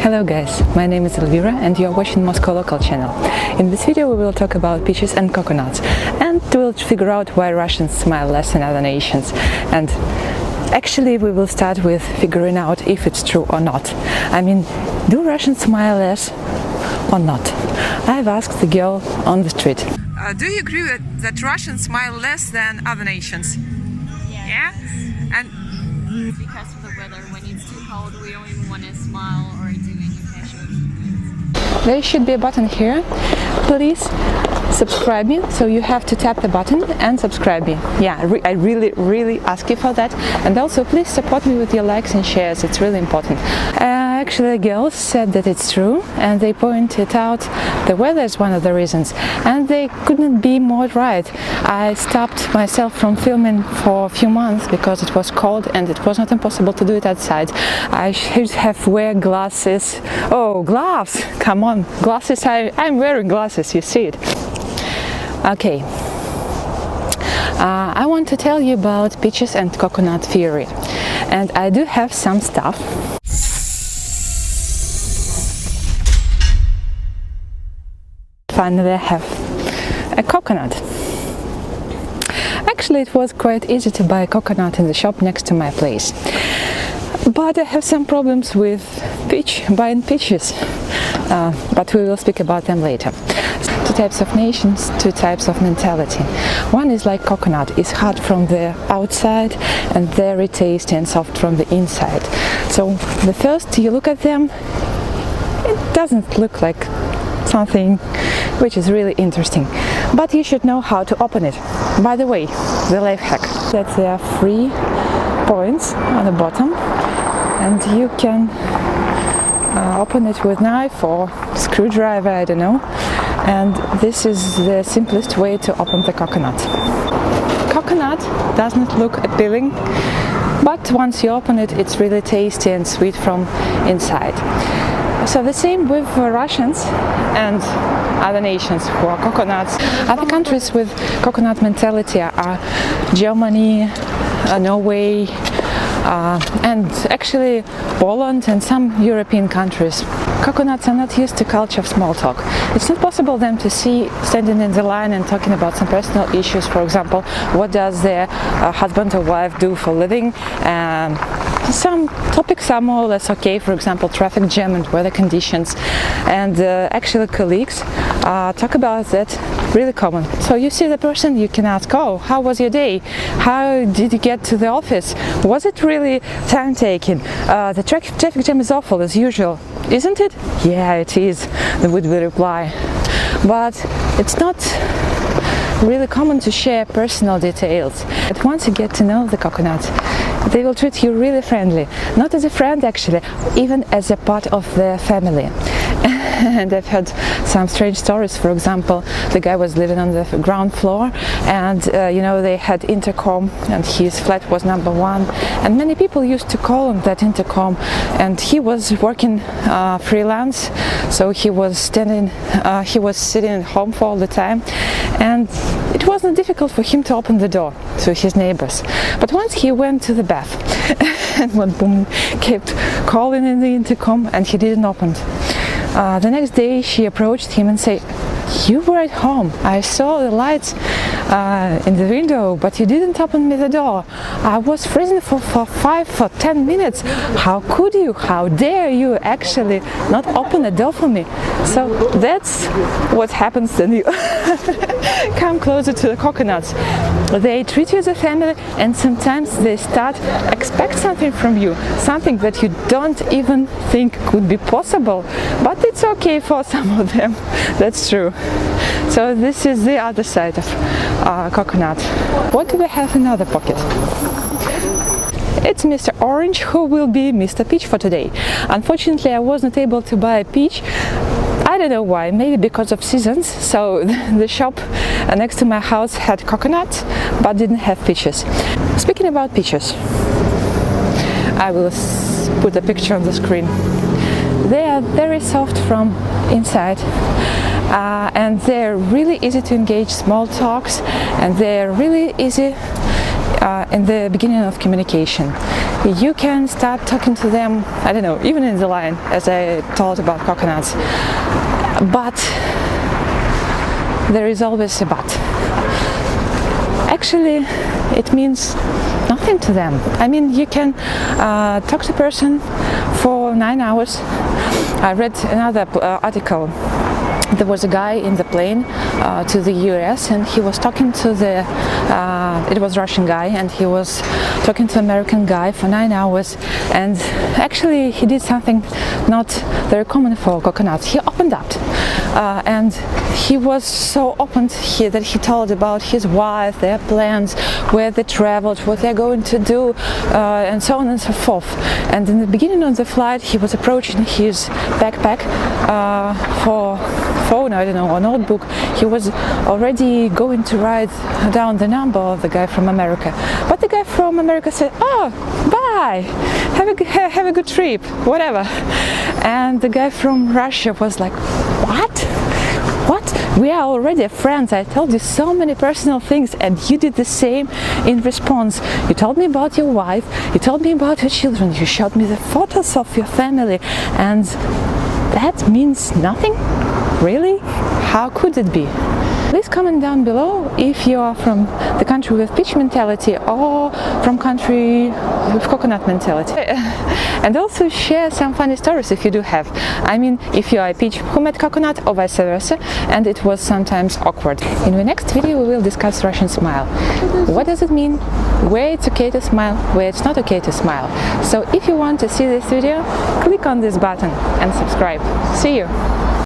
Hello guys, my name is Elvira and you are watching Moscow Local channel. In this video we will talk about peaches and coconuts and we'll figure out why Russians smile less than other nations. And actually we will start with figuring out if it's true or not. I mean, do Russians smile less or not? I've asked the girl on the street. Do you agree that Russians smile less than other nations? Yeah? And it's because of the weather. When it's too cold, we don't even want to smile or do any facial. there should be a button here. Please subscribe me. So you have to tap the button and subscribe me. Yeah, I really ask you for that. And also please support me with your likes and shares. It's really important. Actually, girls said that it's true, and they pointed out the weather is one of the reasons, and they couldn't be more right. I stopped myself from filming for a few months because it was cold and it was not impossible to do it outside. I should have wear glasses. Oh, gloves! Come on, glasses. I'm wearing glasses. You see it. Okay. I want to tell you about peaches and coconut theory, and I do have some stuff. Finally, I have a coconut. Actually, it was quite easy to buy a coconut in the shop next to my place. But I have some problems with buying peaches. But we will speak about them later. Two types of nations, two types of mentality. One is like coconut, it's hard from the outside and very tasty and soft from the inside. So the first you look at them, it doesn't look like something which is really interesting, but you should know how to open it. By the way, the life hack, that there are 3 points on the bottom and you can open it with knife or screwdriver, I don't know, and this is the simplest way to open the coconut. Coconut doesn't look appealing, but once you open it, it's really tasty and sweet from inside. So the same with Russians and other nations who are coconuts. Other countries with coconut mentality are Germany, Norway, and actually Poland and some European countries. Coconuts are not used to culture of small talk. It's not possible them to see standing in the line and talking about some personal issues. For example, what does their husband or wife do for a living? Some topics are more or less okay, for example, traffic jam and weather conditions, and actually colleagues talk about that, really common. So you see the person, you can ask, oh, how was your day? How did you get to the office? Was it really time-taking? The traffic jam is awful as usual, isn't it? Yeah, it is, would we reply. But it's not really common to share personal details. But once you get to know the coconut, they will treat you really friendly. Not as a friend actually, even as a part of their family. And I've heard some strange stories. For example, the guy was living on the ground floor and you know, they had intercom and his flat was number 1 and many people used to call on that intercom, and he was working freelance, so he was sitting at home for all the time, and it wasn't difficult for him to open the door to his neighbors. But once he went to the bath and one woman kept calling in the intercom and he didn't open. The next day she approached him and said, "You were at home. I saw the lights in the window, but you didn't open me the door. I was freezing for 10 minutes. How could you? How dare you actually not open the door for me?" So that's what happens when you come closer to the coconuts. They treat you as a family, and sometimes they expect something from you, something that you don't even think could be possible, but it's okay for some of them. That's true. So this is the other side of coconut. What do we have in other pocket? It's Mr. Orange, who will be Mr. Peach for today. Unfortunately, I was not able to buy a peach. I don't know why, maybe because of seasons. So the shop next to my house had coconuts, but didn't have peaches. Speaking about peaches, I will put a picture on the screen. They are very soft from inside. And they're really easy to engage small talks, and they're really easy in the beginning of communication. you can start talking to them, I don't know, even in the line, as I told about coconuts. But there is always a but. Actually, it means nothing to them. I mean, you can talk to a person for 9 hours. I read another article. There was a guy in the plane to the US, and he was talking to it was Russian guy, and he was talking to American guy for 9 hours, and actually he did something not very common for coconuts. He opened up, and he was so open that he told about his wife, their plans, where they traveled, what they're going to do, and so on and so forth. And in the beginning of the flight, he was approaching his backpack for phone, I don't know, or notebook. He was already going to write down the number of the guy from America. But the guy from America said, "Oh, bye, have a good trip, whatever." And the guy from Russia was like, "What? What? We are already friends. I told you so many personal things, and you did the same in response. You told me about your wife, you told me about your children, you showed me the photos of your family, and that means nothing? Really? How could it be?" Please comment down below if you are from the country with peach mentality or from country with coconut mentality. And also share some funny stories if you do have. I mean, if you are a peach who met coconut or vice versa, and it was sometimes awkward. In the next video we will discuss Russian smile. What does it mean? Where it's okay to smile, where it's not okay to smile. So if you want to see this video, click on this button and subscribe. See you!